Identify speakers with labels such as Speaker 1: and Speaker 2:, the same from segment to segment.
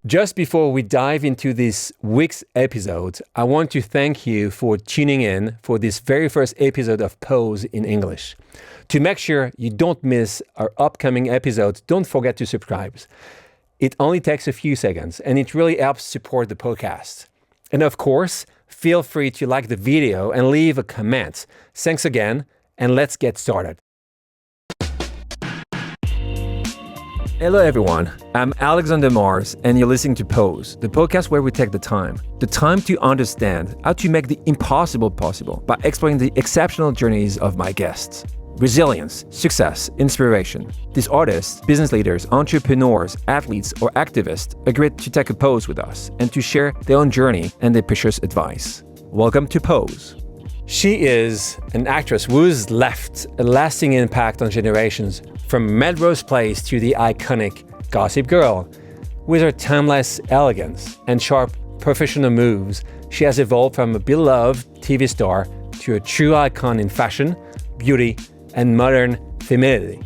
Speaker 1: Just before we dive into this week's episode, I want to thank you for tuning in for this very first episode of Pose in English. To make sure you don't miss our upcoming episodes, don't forget to subscribe. It only takes a few seconds and it really helps support the podcast. And of course, feel free to like the video and leave a comment. Thanks again, and let's get started. Hello everyone, I'm Alexander Mars and you're listening to Pose, the podcast where we take the time to understand how to make the impossible possible by exploring the exceptional journeys of my guests. Resilience, success, inspiration. These artists, business leaders, entrepreneurs, athletes, or activists agreed to take a pose with us and to share their own journey and their precious advice. Welcome to Pose. She is an actress who's left a lasting impact on generations, from Melrose Place to the iconic Gossip Girl. With her timeless elegance and sharp professional moves, she has evolved from a beloved TV star to a true icon in fashion, beauty, and modern femininity.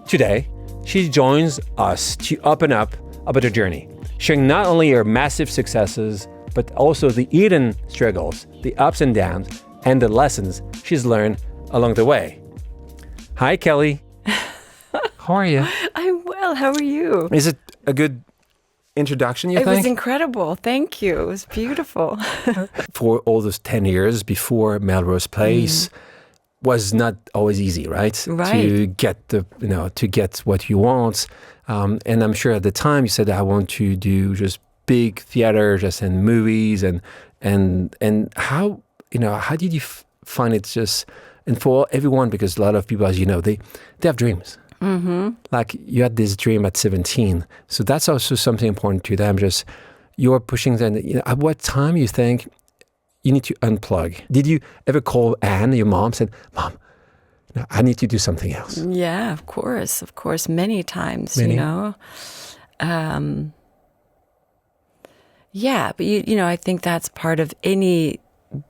Speaker 1: Today, she joins us to open up about her journey, sharing not only her massive successes, but also the hidden struggles, the ups and downs, and the lessons she's learned along the way. Hi, Kelly. How are you?
Speaker 2: I'm well. How are you?
Speaker 1: Is it a good introduction, you think?
Speaker 2: It was incredible. Thank you. It was beautiful.
Speaker 1: For all those 10 years before Melrose Place was not always easy, right?
Speaker 2: Right.
Speaker 1: To get to get what you want. And I'm sure at the time you said, I want to do just big theater, just in movies, and how did you find it just, and for everyone, because a lot of people, as you know, they have dreams. Mm-hmm. Like you had this dream at 17. So that's also something important to them. Just you're pushing them, at what time you think you need to unplug? Did you ever call Anne, your mom, said, Mom, I need to do something else?
Speaker 2: Yeah, of course. Many times,
Speaker 1: Many?
Speaker 2: Yeah, but I think that's part of any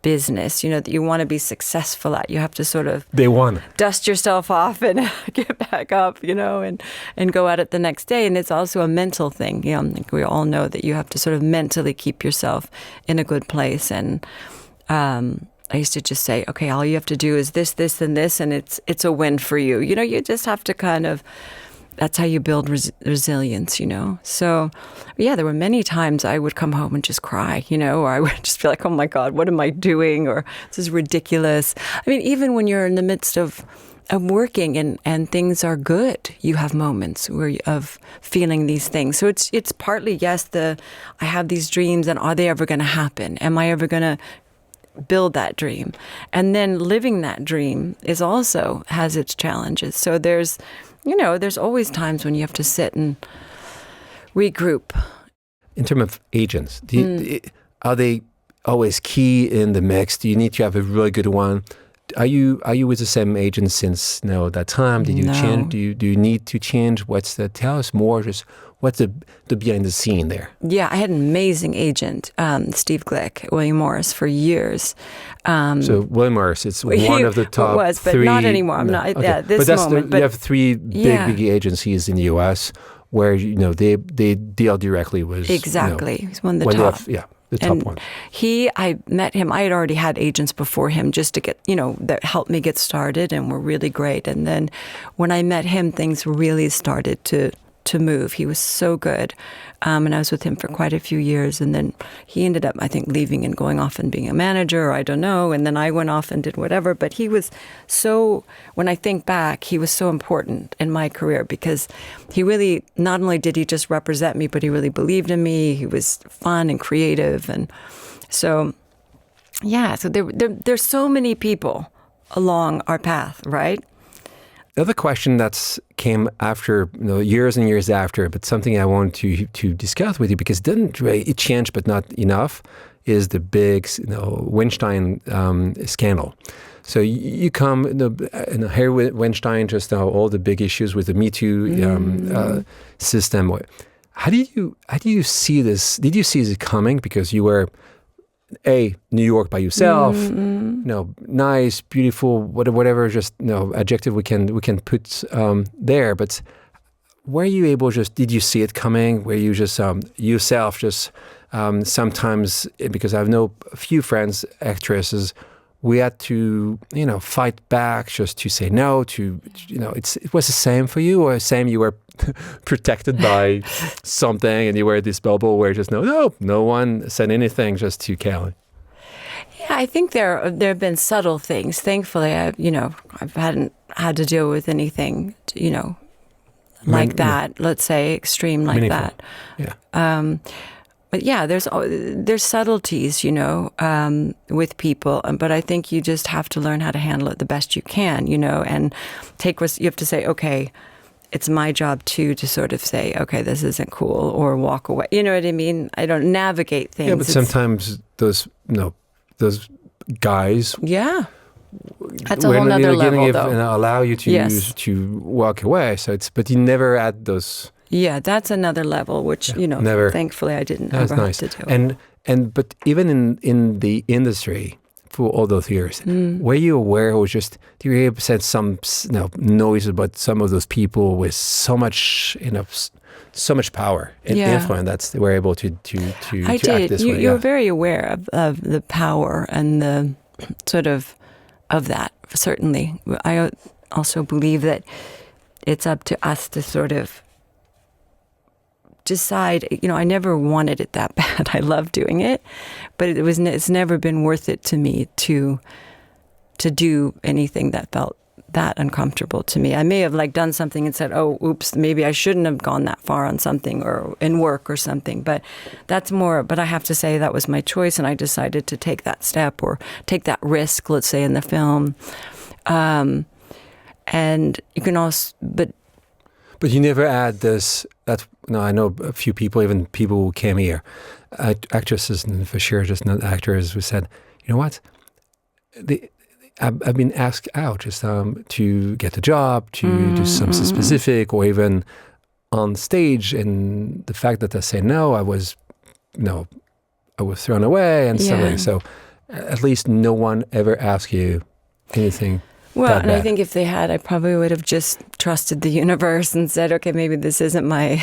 Speaker 2: business, that you want to be successful at. You have to sort of
Speaker 1: Day one.
Speaker 2: dust yourself off and get back up, and go at it the next day. And it's also a mental thing. I think we all know that you have to sort of mentally keep yourself in a good place. And I used to just say, okay, all you have to do is this, and this, and it's a win for you. You just have to kind of, that's how you build resilience, So, yeah, there were many times I would come home and just cry, or I would just be like, oh my God, what am I doing? Or this is ridiculous. I mean, even when you're in the midst of working and things are good, you have moments of feeling these things. So it's partly, yes, I have these dreams, and are they ever going to happen? Am I ever going to build that dream? And then living that dream has its challenges. So there's always times when you have to sit and regroup. In terms of agents, are they always key in the mix? Do you need to have a really good one? Are you with the same agent since that time? Did you change? Do you need to change? Tell us more. Just what's the behind the scene there? Yeah, I had an amazing agent, Steve Glick, William Morris, for years.
Speaker 1: So William Morris, it's one of the top
Speaker 2: but
Speaker 1: three.
Speaker 2: Not anymore. I'm not. Okay. Yeah, this moment.
Speaker 1: You have three big agencies in the U.S. where they deal directly with
Speaker 2: exactly. He's one of the top.
Speaker 1: The top one.
Speaker 2: I met him. I had already had agents before him just to get, that helped me get started and were really great. And then when I met him, things really started to move. He was so good. And I was with him for quite a few years. And then he ended up, I think, leaving and going off and being a manager, or I don't know. And then I went off and did whatever. But he was when I think back, he was so important in my career, because he really, not only did he just represent me, but he really believed in me. He was fun and creative. And so, so there's so many people along our path, right?
Speaker 1: The other question that came after, years and years after, but something I want to discuss with you, because it changed, but not enough, is the big, Weinstein scandal. So you come, here with Weinstein, just all the big issues with the Me Too system. How do you see this? Did you see this coming? Because you were New York by yourself, nice, beautiful, whatever, just adjective we can put there. But were you able did you see it coming? Were you just yourself sometimes, because I've known a few friends, actresses, we had to, fight back just to say no to, it was the same for you, or same you were protected by something and you were this bubble where just no one said anything just to Kelly.
Speaker 2: Yeah, I think there have been subtle things. Thankfully, I hadn't had to deal with anything, like that. Yeah. Let's say extreme like
Speaker 1: meaningful.
Speaker 2: That.
Speaker 1: Yeah.
Speaker 2: But yeah, there's subtleties, with people. But I think you just have to learn how to handle it the best you can, and you have to say, okay, it's my job too to sort of say, okay, this isn't cool, or walk away. You know what I mean? I don't navigate things.
Speaker 1: Yeah, but sometimes those guys.
Speaker 2: Yeah. That's a whole nother level, though.
Speaker 1: And allow you to walk away. But you never had those.
Speaker 2: Yeah, that's another level, which
Speaker 1: never.
Speaker 2: Thankfully, I didn't ever have to do.
Speaker 1: But even in the industry for all those years, were you aware, or do you hear some noise about some of those people with so much so much power and influence that they were able to act this way?
Speaker 2: You're very aware of the power and the sort of that, certainly. I also believe that it's up to us to sort of decide. I never wanted it that bad. I love doing it, but it's never been worth it to me to do anything that felt that uncomfortable to me. I may have done something and said, oh, oops, maybe I shouldn't have gone that far on something or in work or something, but I have to say that was my choice, and I decided to take that step or take that risk, let's say, in the film. And you can also, but
Speaker 1: you never had this, I know a few people, even people who came here, actresses and for sure just not actors, who said, you know what, I've been asked out just to get a job, to do something specific, or even on stage, and the fact that I say no, I was thrown away and something. So at least no one ever asked you anything.
Speaker 2: Well, and I think if they had, I probably would have just trusted the universe and said, okay, maybe this isn't my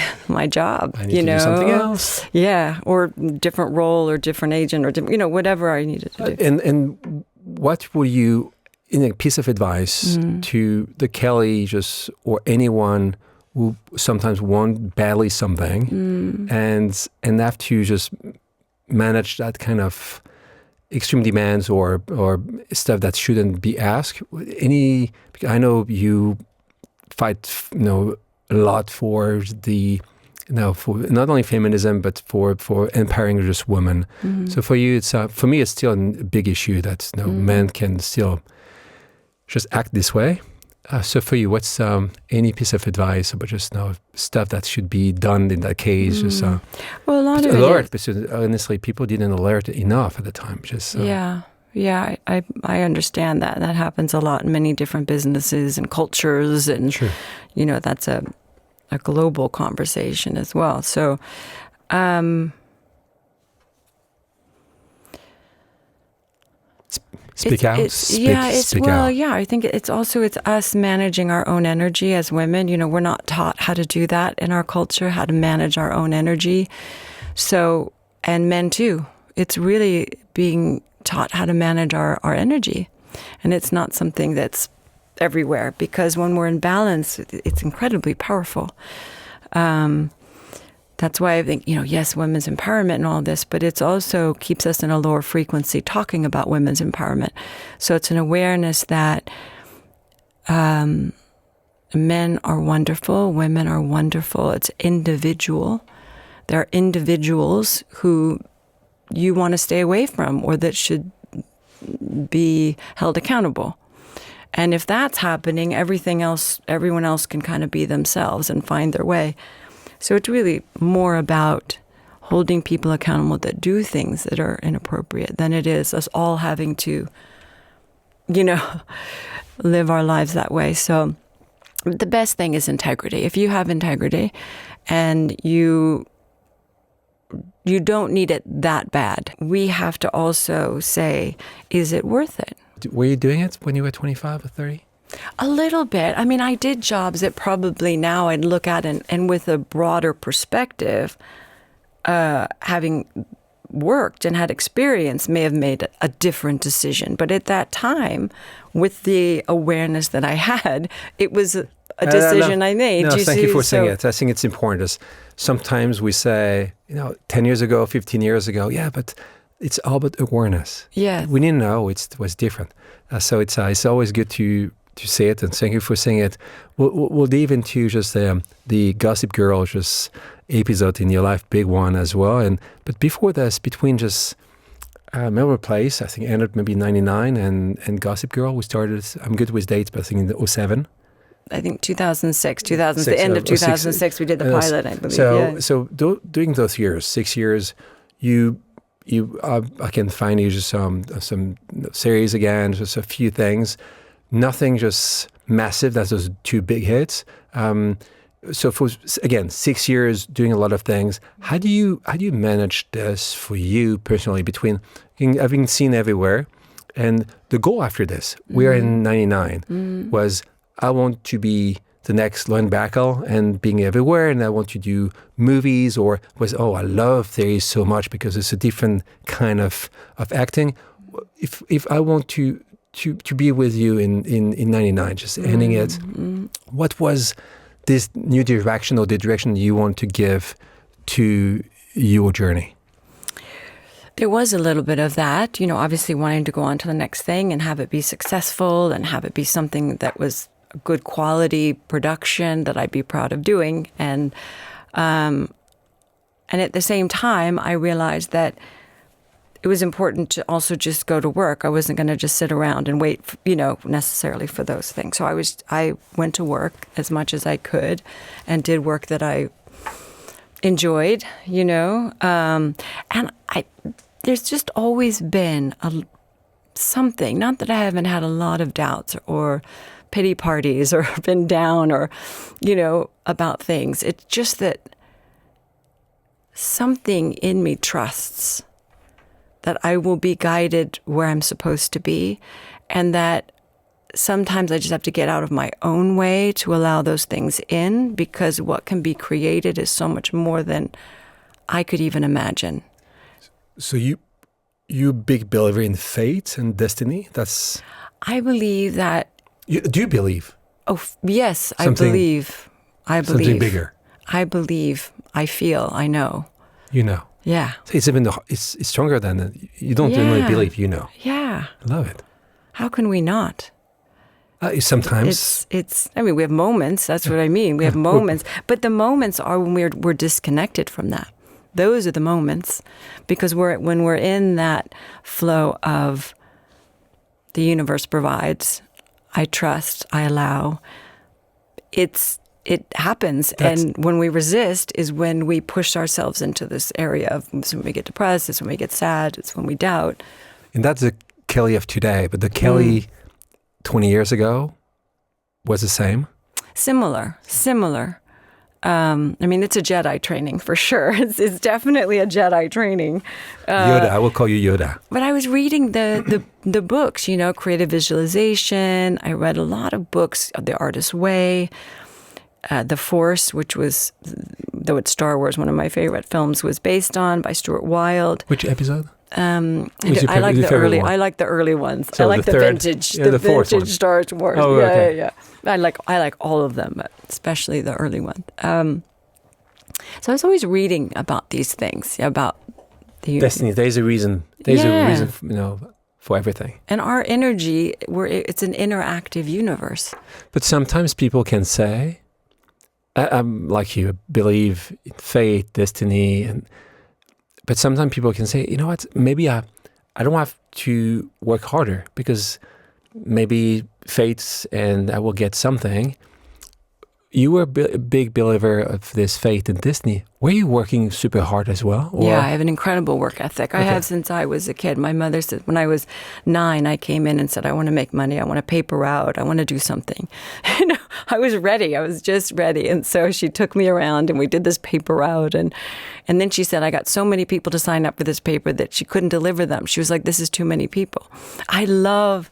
Speaker 2: job.
Speaker 1: I need to do something else.
Speaker 2: Yeah, or different role or different agent or whatever I needed to do.
Speaker 1: And what would you, in a piece of advice to the Kelly, or anyone who sometimes want badly something and have to just manage that kind of extreme demands or stuff that shouldn't be asked? I know you fight a lot for for not only feminism but for empowering just women. So for you, for me it's still a big issue that men can still just act this way. So for you, what's any piece of advice about just stuff that should be done in that case?
Speaker 2: Well, a lot of
Speaker 1: alert, because honestly, people didn't alert enough at the time.
Speaker 2: I understand that. That happens a lot in many different businesses and cultures, and
Speaker 1: sure.
Speaker 2: That's a global conversation as well. So,
Speaker 1: Speak out.
Speaker 2: I think it's us managing our own energy as women. We're not taught how to do that in our culture, how to manage our own energy. So, and men too. It's really being taught how to manage our energy. And it's not something that's everywhere, because when we're in balance, it's incredibly powerful. That's why I think, yes, women's empowerment and all this, but it's also keeps us in a lower frequency talking about women's empowerment. So it's an awareness that men are wonderful, women are wonderful. It's individual. There are individuals who you want to stay away from, or that should be held accountable. And if that's happening, everyone else can kind of be themselves and find their way. So it's really more about holding people accountable that do things that are inappropriate than it is us all having to, live our lives that way. So the best thing is integrity. If you have integrity and you don't need it that bad, we have to also say, is it worth it?
Speaker 1: Were you doing it when you were 25 or 30?
Speaker 2: A little bit. I mean, I did jobs that probably now I'd look at and with a broader perspective, having worked and had experience, may have made a different decision. But at that time, with the awareness that I had, it was a decision I made.
Speaker 1: No, thank you for saying it. I think it's important. Sometimes we say, 10 years ago, 15 years ago, yeah, but it's all about awareness.
Speaker 2: Yeah.
Speaker 1: We didn't know it was different. So it's always good to say it, and thank you for saying it. We'll dive into just the Gossip Girl episode in your life, big one as well. But before this, between just Melrose Place, I think ended maybe 99, and Gossip Girl, we started, I'm good with dates, but I think in 07.
Speaker 2: I think 2006, the end of 2006, we did the pilot, I believe.
Speaker 1: So during those years, 6 years, you I can find you just some series again, just a few things, nothing just massive. That's those two big hits. So for, again, 6 years doing a lot of things, how do you manage this for you personally, between having seen everywhere and the goal after this? We're in 99 was, I want to be the next Lauren Bacall and being everywhere, and I want to do movies, or was, I love theory so much because it's a different kind of acting. If I want to be with you in 99, just ending it, what was this new direction, or the direction you want to give to your journey?
Speaker 2: There was a little bit of that, obviously wanting to go on to the next thing and have it be successful and have it be something that was a good quality production that I'd be proud of doing. And at the same time, I realized that it was important to also just go to work. I wasn't going to just sit around and wait, necessarily for those things. So I went to work as much as I could and did work that I enjoyed, and there's just always been something, not that I haven't had a lot of doubts or pity parties or been down or, about things. It's just that something in me trusts that I will be guided where I'm supposed to be, and that sometimes I just have to get out of my own way to allow those things in, because what can be created is so much more than I could even imagine.
Speaker 1: So you big believer in fate and destiny?
Speaker 2: I believe that.
Speaker 1: Do you believe?
Speaker 2: Oh, yes, I believe.
Speaker 1: Something bigger.
Speaker 2: I believe. I feel. I know.
Speaker 1: You know.
Speaker 2: Yeah.
Speaker 1: It's even it's stronger than you don't really believe.
Speaker 2: Yeah.
Speaker 1: I love it.
Speaker 2: How can we not?
Speaker 1: Sometimes
Speaker 2: it's. I mean, we have moments. That's what I mean. We have moments, but the moments are when we're disconnected from that. Those are the moments, because when we're in that flow of the universe provides, I trust, I allow, it happens. And when we resist is when we push ourselves into this area of, it's when we get depressed, it's when we get sad, it's when we doubt.
Speaker 1: And that's the Kelly of today, but the Kelly 20 years ago was the same? Similar.
Speaker 2: I mean, it's a Jedi training for sure. It's definitely a Jedi training.
Speaker 1: Yoda, I will call you Yoda.
Speaker 2: But I was reading the books, creative visualization. I read a lot of books, The Artist's Way, The Force, which was, though it's Star Wars, one of my favorite films, was based on, by Stuart Wilde.
Speaker 1: Which episode?
Speaker 2: I like the early. I like the early ones.
Speaker 1: So
Speaker 2: I like the vintage, the vintage Star Wars.
Speaker 1: Oh, okay.
Speaker 2: Yeah. I like all of them, but especially the early one. So I was always reading about these things, about the
Speaker 1: destiny. There's a reason. There's a reason, for everything.
Speaker 2: And our energy, it's an interactive universe.
Speaker 1: But sometimes people can say, I'm like you, believe in fate, destiny, but sometimes people can say, you know what, maybe I don't have to work harder, because maybe fates and I will get something. You were a big believer of this fate and destiny. Were you working super hard as well? Or?
Speaker 2: Yeah, I have an incredible work ethic. I have since I was a kid. My mother said, when I was 9, I came in and said, I want to make money. I want to paper route. I want to do something. I was ready. I was just ready. And so she took me around and we did this paper route. And then she said, I got so many people to sign up for this paper that she couldn't deliver them. She was like, this is too many people. I love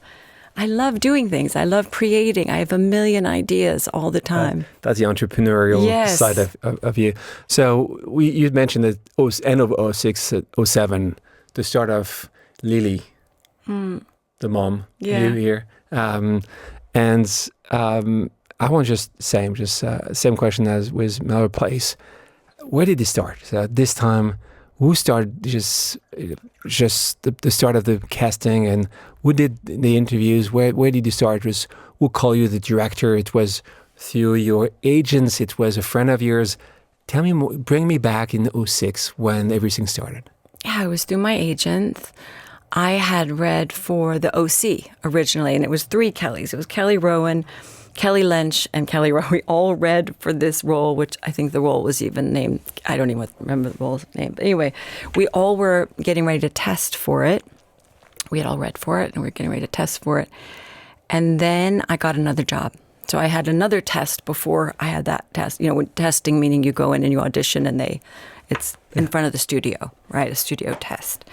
Speaker 2: I love doing things. I love creating. I have a million ideas all the time.
Speaker 1: That's the entrepreneurial
Speaker 2: Yes.
Speaker 1: side of you. So you mentioned that end of 06, 07, the start of Lily, the mom,
Speaker 2: Yeah.
Speaker 1: you here. And I want to just say, same question as with Miller Place. Where did it start? So this time, who started just the start of the casting, and who did the interviews? Where did you start? Who called you the director? It was through your agents. It was a friend of yours. Tell me more, bring me back in 06 when everything started.
Speaker 2: Yeah, it was through my agent. I had read for the OC originally, and it was 3 Kellys. It was Kelly Rowan, Kelly Lynch, and Kelly Rowe. We all read for this role, which I think the role was even named, I don't even remember the role's name. But anyway, we all were getting ready to test for it. We had all read for it, and we were getting ready to test for it. And then I got another job. So I had another test before I had that test. You know, when testing, meaning you go in and you audition, and it's in front of the studio, right? A studio test.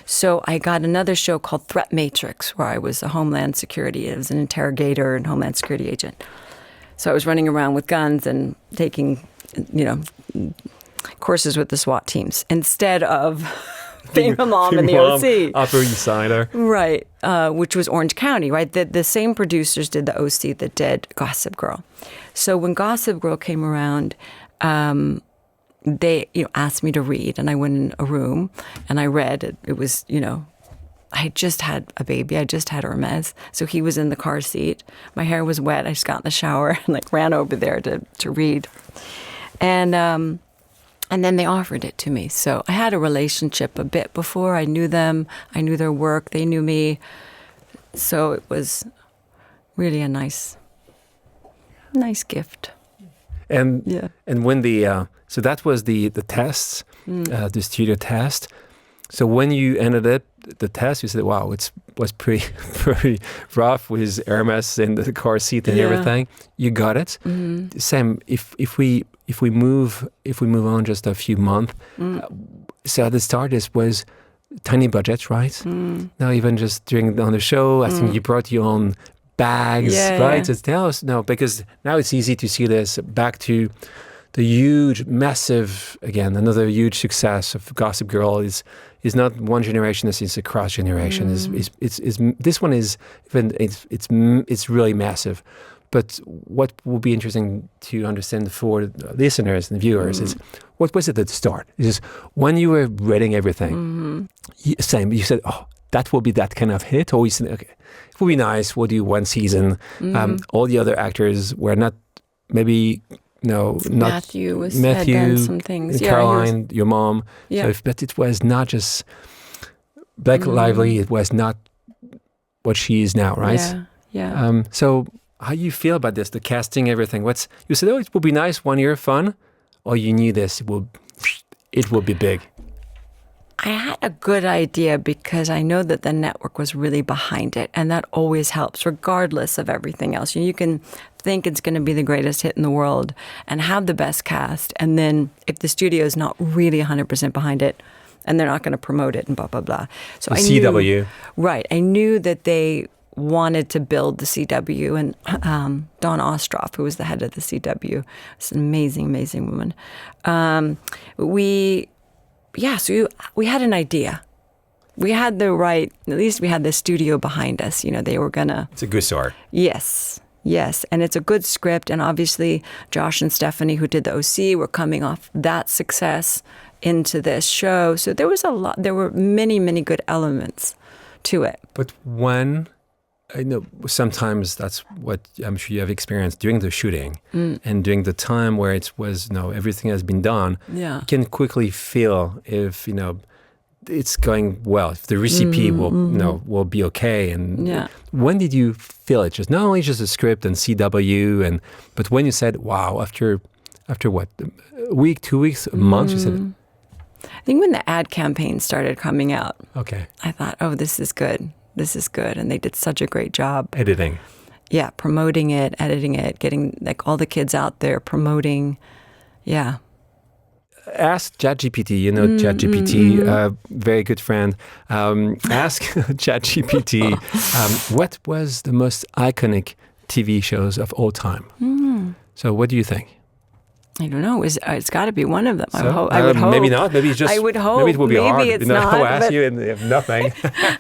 Speaker 2: So I got another show called Threat Matrix, where I was a Homeland Security. I was an interrogator and Homeland Security agent. So I was running around with guns and taking, courses with the SWAT teams instead of being a mom in the OC.
Speaker 1: Upper East Sider.
Speaker 2: Right, which was Orange County, right? The same producers did the OC that did Gossip Girl. So when Gossip Girl came around, they asked me to read, and I went in a room and I read. It was, I had just had a baby. I just had Hermes. So he was in the car seat. My hair was wet. I just got in the shower and ran over there to read. And then they offered it to me. So I had a relationship a bit before. I knew them. I knew their work. They knew me. So it was really a nice gift.
Speaker 1: And
Speaker 2: yeah.
Speaker 1: And when so that was the tests, the studio test. So when you ended up the test, you said, "Wow, it was pretty rough with Hermes in the car seat and everything." You got it. Mm-hmm. Same. If we move on just a few months, so at the start this was tiny budgets, right? Now even just during on the show, I think you brought your own bags, right? Yeah. Just tell us because now it's easy to see this back to the huge, massive, again, another huge success of Gossip Girl is not one generation, it's a cross generation. Is this one is even it's really massive. But what will be interesting to understand for the listeners and viewers is what was it at the start? Is when you were reading everything, you said, "Oh, that will be that kind of hit," or you said, "Okay, it will be nice. We'll do one season." All the other actors were not maybe. No, not
Speaker 2: Matthew had done some things.
Speaker 1: Caroline, your mom.
Speaker 2: Yeah.
Speaker 1: So but it was not just Black Lively. It was not what she is now, right?
Speaker 2: Yeah.
Speaker 1: So how you feel about this? The casting, everything. You said? Oh, it will be nice, 1 year fun, or you knew this it will be big.
Speaker 2: I had a good idea because I know that the network was really behind it, and that always helps, regardless of everything else. You can think it's going to be the greatest hit in the world and have the best cast, and then if the studio is not really 100% behind it, and they're not going to promote it and blah, blah, blah. So
Speaker 1: the CW.
Speaker 2: Right. I knew that they wanted to build the CW, and Dawn Ostroff, who was the head of the CW, is an amazing, amazing woman. So we had an idea. We had at least we had the studio behind us. They were gonna.
Speaker 1: It's a good start.
Speaker 2: Yes. And it's a good script. And obviously, Josh and Stephanie, who did the OC, were coming off that success into this show. So there were many, many good elements to it.
Speaker 1: But when, I know sometimes that's what I'm sure you have experienced during the shooting and during the time where it was, everything has been done.
Speaker 2: Yeah.
Speaker 1: You can quickly feel if, it's going well, if the recipe will be okay. And when did you feel it? Just not only just the script and CW, but when you said, wow, after what, a week, 2 weeks, a month, you said,
Speaker 2: I think when the ad campaign started coming out,
Speaker 1: okay,
Speaker 2: I thought, oh, this is good. This is good. And they did such a great job.
Speaker 1: Editing.
Speaker 2: Yeah, promoting it, editing it, getting all the kids out there promoting. Yeah.
Speaker 1: ask ChatGPT. You know ChatGPT, very good friend. Ask ChatGPT, what was the most iconic TV shows of all time? So what do you think?
Speaker 2: I don't know. It's got to be one of them.
Speaker 1: So,
Speaker 2: I would hope.
Speaker 1: Maybe not. Maybe it's just.
Speaker 2: I would hope.
Speaker 1: Maybe it will be hard.
Speaker 2: Maybe it's not.
Speaker 1: I'll ask you and you have nothing.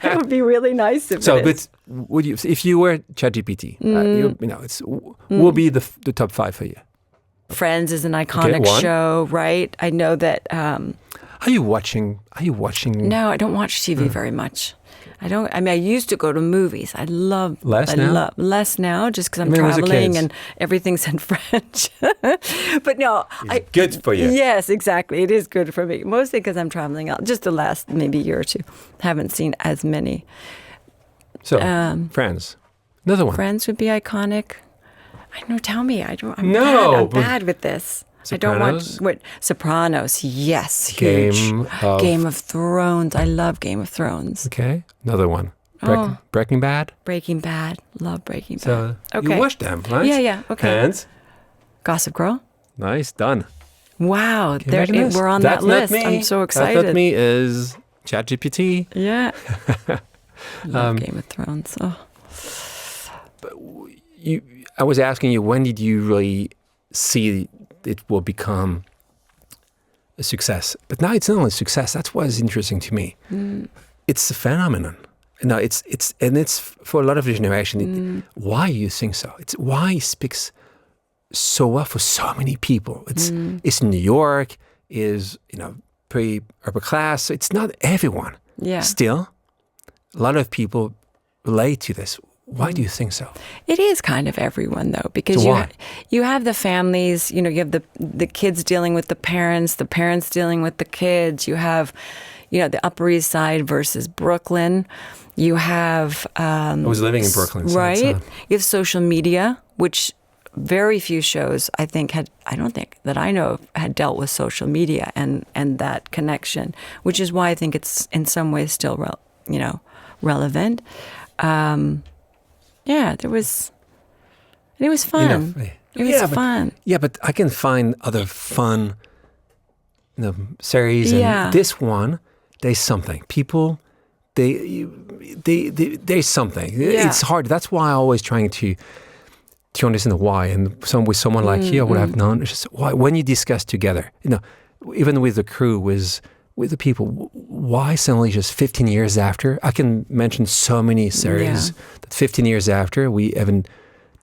Speaker 2: It would be really nice if
Speaker 1: So,
Speaker 2: it is.
Speaker 1: but would you, if you were ChatGPT, will be the top 5 for you?
Speaker 2: Friends is an iconic
Speaker 1: one.
Speaker 2: show, right? I know that.
Speaker 1: Are you watching?
Speaker 2: No, I don't watch TV very much. I used to go to movies. I love
Speaker 1: less
Speaker 2: now, just because I'm
Speaker 1: when was it
Speaker 2: traveling
Speaker 1: kids?
Speaker 2: and everything's in French. But no,
Speaker 1: It's good for you.
Speaker 2: Yes, exactly. It is good for me, mostly because I'm traveling out. Just the last maybe year or two, haven't seen as many.
Speaker 1: So, Friends, another one.
Speaker 2: Friends would be iconic. I know. Tell me. I'm bad with this.
Speaker 1: Sopranos?
Speaker 2: I don't watch what Sopranos. Yes, huge. Game of Thrones. I love Game of Thrones.
Speaker 1: Okay, another one. Breaking Bad.
Speaker 2: Breaking Bad. Love Breaking Bad.
Speaker 1: So
Speaker 2: okay.
Speaker 1: you watched them, right?
Speaker 2: Yeah. Okay.
Speaker 1: And
Speaker 2: Gossip Girl.
Speaker 1: nice, done.
Speaker 2: Wow,
Speaker 1: Can you imagine this?
Speaker 2: we're on
Speaker 1: That's
Speaker 2: that list.
Speaker 1: not me.
Speaker 2: I'm so
Speaker 1: That's
Speaker 2: excited.
Speaker 1: not me. Is ChatGPT.
Speaker 2: Yeah. Love Game of Thrones. Oh.
Speaker 1: I was asking you, when did you really see it will become a success? But now it's not only a success. That's what is interesting to me. It's a phenomenon. No, it's for a lot of the generation. Why you think so? It's why it speaks so well for so many people. It's New York, is pretty upper class. So it's not everyone.
Speaker 2: Yeah.
Speaker 1: Still, a lot of people relate to this. Why do you think so?
Speaker 2: It is kind of everyone, though, because
Speaker 1: So
Speaker 2: you have the families, you have the kids dealing with the parents dealing with the kids. You have, the Upper East Side versus Brooklyn. You have... I
Speaker 1: was living in Brooklyn. So
Speaker 2: right? You have social media, which very few shows, I don't think that I know of, had dealt with social media and that connection, which is why I think it's in some ways still, relevant. Yeah, it was fun. It was fun.
Speaker 1: Yeah, but I can find other fun series. And this one, there's something. People, there's something.
Speaker 2: Yeah.
Speaker 1: It's hard. That's why I'm always trying to understand why. And with someone like you, I would have known. It's just why, when you discuss together, even with the crew, with the people, why suddenly just 15 years after? I can mention so many series that 15 years after, we even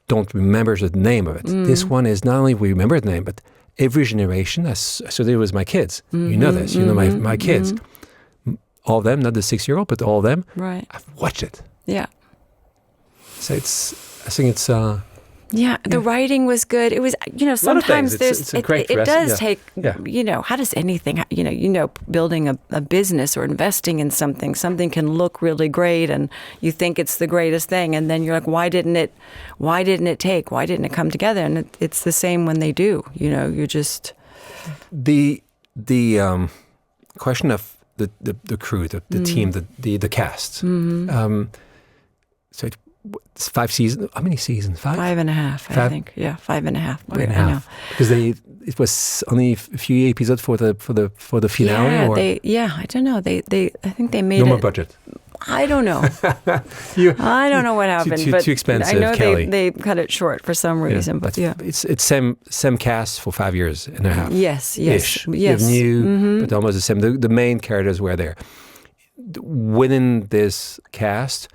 Speaker 1: don't remember the name of it. This one is not only we remember the name, but every generation, so there was my kids. You know this, my kids. All of them, not the 6-year-old, but all of them.
Speaker 2: Right.
Speaker 1: I've watched it.
Speaker 2: Yeah.
Speaker 1: So I think it's...
Speaker 2: the writing was good. It was, sometimes
Speaker 1: it's a great
Speaker 2: it does
Speaker 1: recipe.
Speaker 2: take, how does anything, building a business or investing in something can look really great and you think it's the greatest thing. And then you're like, why didn't it come together? And it's the same when they do, you're just.
Speaker 1: The question of the crew, the team, the cast. So it's 5 seasons. How many seasons? 5?
Speaker 2: 5.5, I think. Yeah, 5.5.
Speaker 1: 5.5. Because it was only a few episodes for the finale.
Speaker 2: I don't know. I think they made
Speaker 1: no more budget.
Speaker 2: I don't know. I don't know what happened. But
Speaker 1: too expensive.
Speaker 2: I know
Speaker 1: Kelly.
Speaker 2: they cut it short for some reason. But
Speaker 1: it's same cast for 5 years and a half.
Speaker 2: Yes.
Speaker 1: Ish. You have new, but almost the same. The main characters were there. Within this cast,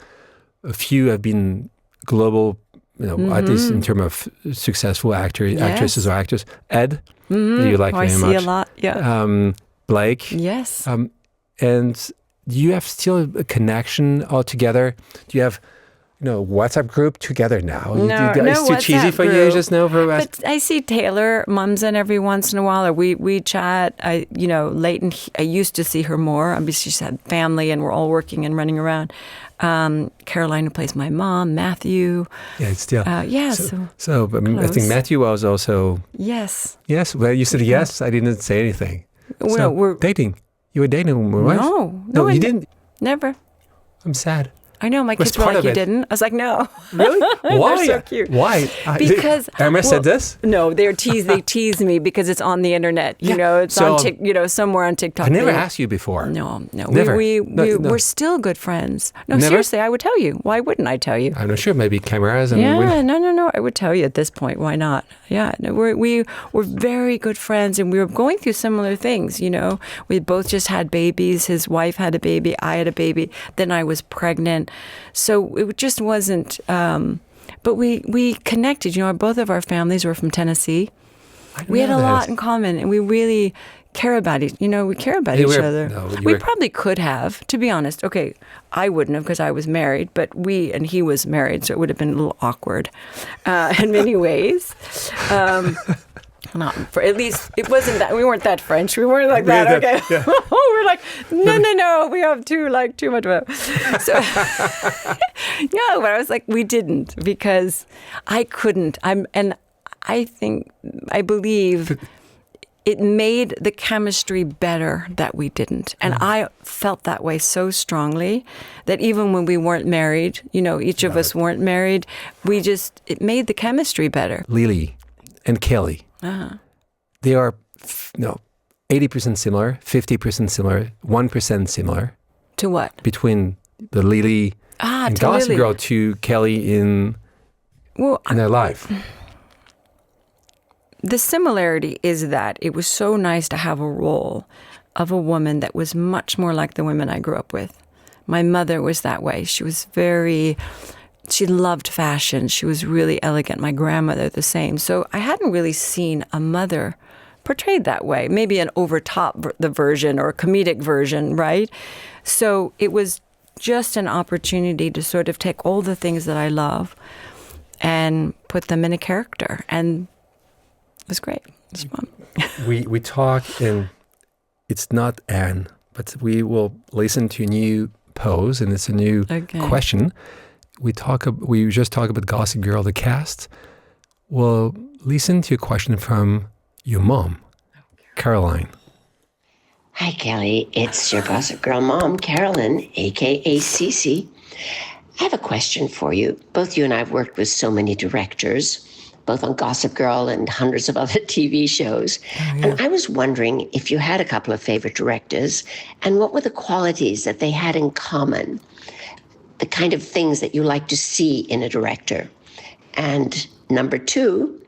Speaker 1: a few have been global, at least in terms of successful actresses or actors. Ed, you like very much.
Speaker 2: I see a lot, yeah.
Speaker 1: Blake.
Speaker 2: Yes.
Speaker 1: And do you have still a connection all together? Do you have, WhatsApp group together now?
Speaker 2: No,
Speaker 1: it's too cheesy for you just now for
Speaker 2: But I see Taylor Mumsen every once in a while, or we chat. Leighton, I used to see her more. Obviously, she's had family, and we're all working and running around. Caroline, who plays my mom, Matthew.
Speaker 1: Yeah, it's still. So I think Matthew was also.
Speaker 2: Yes.
Speaker 1: Yes. Well, you said yes. I didn't say anything.
Speaker 2: Well,
Speaker 1: so,
Speaker 2: we're
Speaker 1: dating. You were dating, right?
Speaker 2: No,
Speaker 1: you didn't.
Speaker 2: Never.
Speaker 1: I'm sad.
Speaker 2: I know, my
Speaker 1: Was
Speaker 2: kids were
Speaker 1: part
Speaker 2: like,
Speaker 1: of
Speaker 2: you
Speaker 1: it.
Speaker 2: didn't? I was like, no.
Speaker 1: Really? Why?
Speaker 2: They're so cute.
Speaker 1: Why?
Speaker 2: Because
Speaker 1: Emma said this?
Speaker 2: No, they tease me because it's on the internet. You know, it's
Speaker 1: So,
Speaker 2: on somewhere on TikTok.
Speaker 1: I never asked you before.
Speaker 2: No.
Speaker 1: Never.
Speaker 2: We're still good friends. No,
Speaker 1: Never?
Speaker 2: seriously, I would tell you. Why wouldn't I tell you?
Speaker 1: I'm not sure. Maybe cameras and
Speaker 2: No. I would tell you at this point. Why not? Yeah, no, we're very good friends, and we were going through similar things. You know, we both just had babies. His wife had a baby. I had a baby. Then I was pregnant. So it just wasn't. But we connected. You know, both of our families were from Tennessee. We had a lot in common, and we really care about each. You know, we care about each other. We probably could have, to be honest. Okay, I wouldn't have because I was married, but and he was married, so it would have been a little awkward in many ways. Not for at least it wasn't that we weren't that French. We weren't like that. Okay, yeah. We're like no. We have too much of it. So no, but I was like, we didn't because I couldn't. I believe it made the chemistry better that we didn't. And I felt that way so strongly that even when we weren't married, you know, each of us weren't married, it made the chemistry better.
Speaker 1: Lily and Kelly, they are 80% similar, 50% similar, 1% similar.
Speaker 2: To what?
Speaker 1: Between the Lily and Gossip
Speaker 2: Lily.
Speaker 1: Girl to Kelly in their life.
Speaker 2: The similarity is that it was so nice to have a role of a woman that was much more like the women I grew up with. My mother was that way. She loved fashion. She was really elegant. My grandmother, the same. So I hadn't really seen a mother portrayed that way. Maybe an the version or a comedic version, right? So it was just an opportunity to sort of take all the things that I love and put them in a character. And it was great. It was fun.
Speaker 1: we talk, and it's not Anne, but we will listen to a new pose, and it's a new question. We just talk about Gossip Girl, the cast. We'll listen to a question from your mom, Caroline.
Speaker 3: Hi, Kelly. It's your Gossip Girl mom, Carolyn, a.k.a. Cece. I have a question for you. Both you and I have worked with so many directors, both on Gossip Girl and hundreds of other TV shows. Oh, yeah. And I was wondering if you had a couple of favorite directors and what were the qualities that they had in common, the kind of things that you like to see in a director. And number two,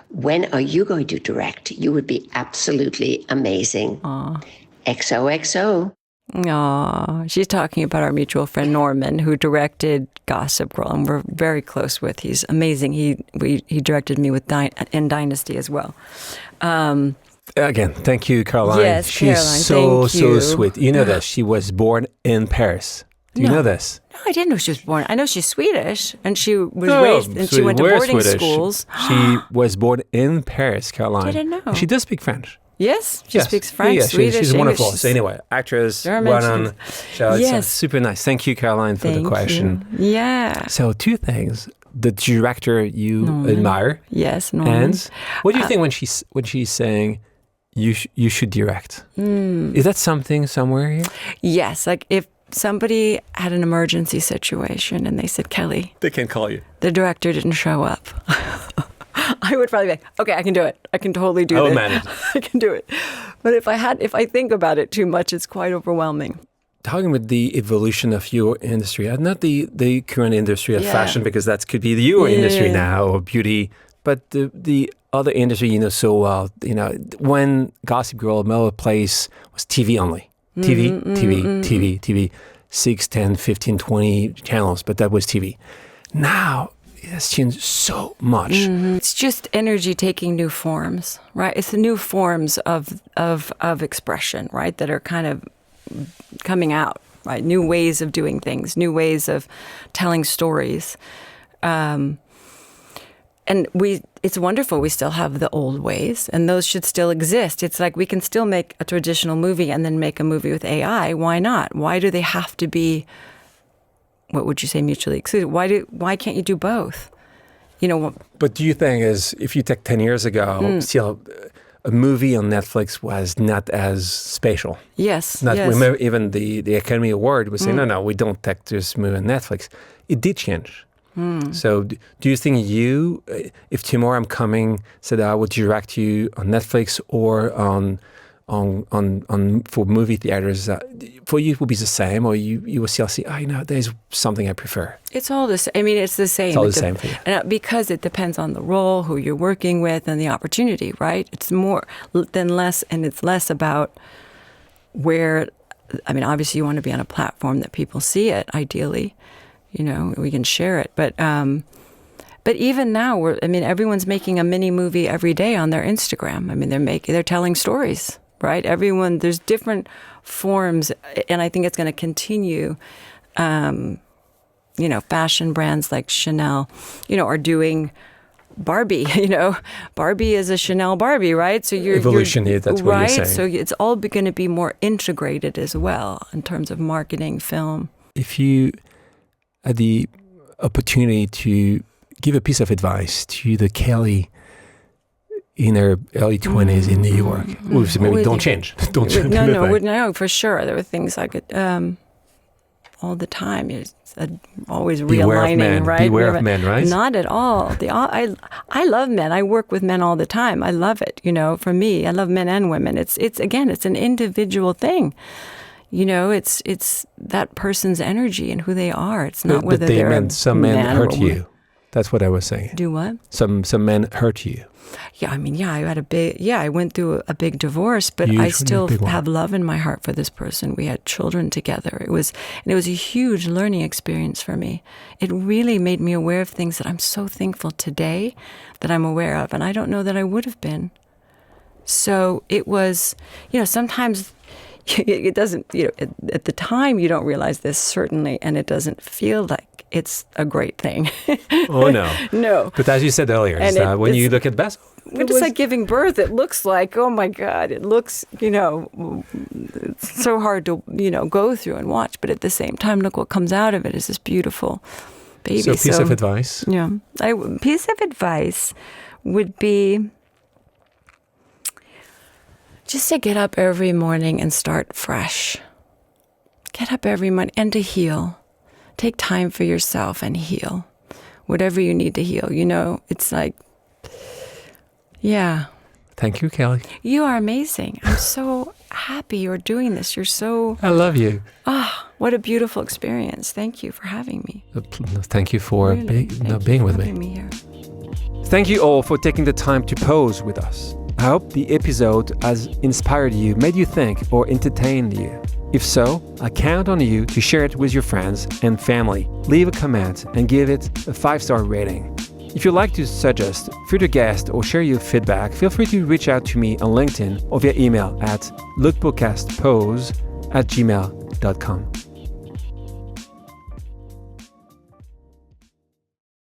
Speaker 3: when are you going to direct? You would be absolutely amazing.
Speaker 2: Aww.
Speaker 3: XOXO.
Speaker 2: Aww. She's talking about our mutual friend Norman, who directed Gossip Girl, and we're very close with. He's amazing. He directed me in Dynasty as well.
Speaker 1: Again, thank you, Caroline.
Speaker 2: Yes,
Speaker 1: She's
Speaker 2: Caroline,
Speaker 1: so sweet. You know that she was born in Paris. Do you know this?
Speaker 2: No, I didn't know she was born. I know she's Swedish, and she was raised, and she went to boarding schools.
Speaker 1: She was born in Paris, Caroline.
Speaker 2: Didn't know.
Speaker 1: She does speak French.
Speaker 2: Yes, she speaks French,
Speaker 1: yeah,
Speaker 2: Swedish,
Speaker 1: she's
Speaker 2: English.
Speaker 1: wonderful. So anyway, actress, run-on. So it's super nice. Thank you, Caroline, for the question.
Speaker 2: You. Yeah.
Speaker 1: So two things. The director you admire.
Speaker 2: Yes, Norman.
Speaker 1: And what do you think when she's saying you should direct? Is that something somewhere here?
Speaker 2: Yes, like if somebody had an emergency situation and they said, Kelly,
Speaker 1: they can call you.
Speaker 2: The director didn't show up. I would probably be like, okay, I can do it. I can totally do it. I
Speaker 1: will manage.
Speaker 2: I can do it. But if I think about it too much, it's quite overwhelming.
Speaker 1: Talking about the evolution of your industry, not the current industry of fashion, because that could be your industry now, or beauty, but the other industry you know so well. You know, when Gossip Girl, Melrose Place was TV only. TV, 6, 10, 15, 20 channels, but that was TV. Now, it has changed so much.
Speaker 2: It's just energy taking new forms, right? It's the new forms of expression, right, that are kind of coming out, right? New ways of doing things, new ways of telling stories. And it's wonderful. We still have the old ways, and those should still exist. It's like we can still make a traditional movie and then make a movie with AI. Why not? Why do they have to be, what would you say, mutually exclusive? Why can't you do both? You know.
Speaker 1: But do you think if you take 10 years ago, still a movie on Netflix was not as special.
Speaker 2: Yes.
Speaker 1: Not
Speaker 2: yes.
Speaker 1: remember even the Academy Award was saying, no, we don't take this movie on Netflix. It did change. So do you think if tomorrow I'm coming, said I would direct you on Netflix or on for movie theaters, for you it will be the same, or you will still see, there's something I prefer?
Speaker 2: It's all the same. I mean, it's the same.
Speaker 1: It's all the same for you.
Speaker 2: And because it depends on the role, who you're working with, and the opportunity, right? It's more than less, and it's less about where, I mean, obviously you want to be on a platform that people see it, ideally. We can share it. But even now, everyone's making a mini movie every day on their Instagram. I mean, they're telling stories, right? There's different forms, and I think it's going to continue. Fashion brands like Chanel, are doing Barbie. Barbie is a Chanel Barbie, right? So
Speaker 1: evolution here. That's what you're saying.
Speaker 2: So it's all going to be more integrated as well in terms of marketing, film.
Speaker 1: If you had the opportunity to give a piece of advice to the Kelly in her early 20s in New York, maybe don't change.
Speaker 2: No, for sure. There were things I could all the time. It's always realigning, right?
Speaker 1: Beware of men, right?
Speaker 2: Not at all. I love men. I work with men all the time. I love it. For me, I love men and women. It's an individual thing. It's that person's energy and who they are. It's not whether they're
Speaker 1: some men hurt you. That's what I was saying.
Speaker 2: Do what?
Speaker 1: Some men hurt you.
Speaker 2: Yeah, I went through a big divorce, but I still have love in my heart for this person. We had children together. It was a huge learning experience for me. It really made me aware of things that I'm so thankful today that I'm aware of, and I don't know that I would have been. So it was, sometimes it doesn't, at the time you don't realize this, certainly, and it doesn't feel like it's a great thing.
Speaker 1: Oh, no.
Speaker 2: No.
Speaker 1: But as you said earlier, when you look at Bess,
Speaker 2: it's like giving birth. It looks like, oh my God, it looks, it's so hard to, go through and watch. But at the same time, look what comes out of it is this beautiful baby.
Speaker 1: So piece of advice.
Speaker 2: Yeah. Piece of advice would be just to get up every morning and start fresh. Get up every morning and to heal. Take time for yourself and heal. Whatever you need to heal. It's like, yeah.
Speaker 1: Thank you, Kelly.
Speaker 2: You are amazing. I'm so happy you're doing this. You're so...
Speaker 1: I love you.
Speaker 2: What a beautiful experience. Thank you for having me.
Speaker 1: Thank you for being with me
Speaker 2: here.
Speaker 1: Thank you all for taking the time to pose with us. I hope the episode has inspired you, made you think, or entertained you. If so, I count on you to share it with your friends and family. Leave a comment and give it a 5-star rating. If you'd like to suggest future guests or share your feedback, feel free to reach out to me on LinkedIn or via email at lookpodcastpose@gmail.com.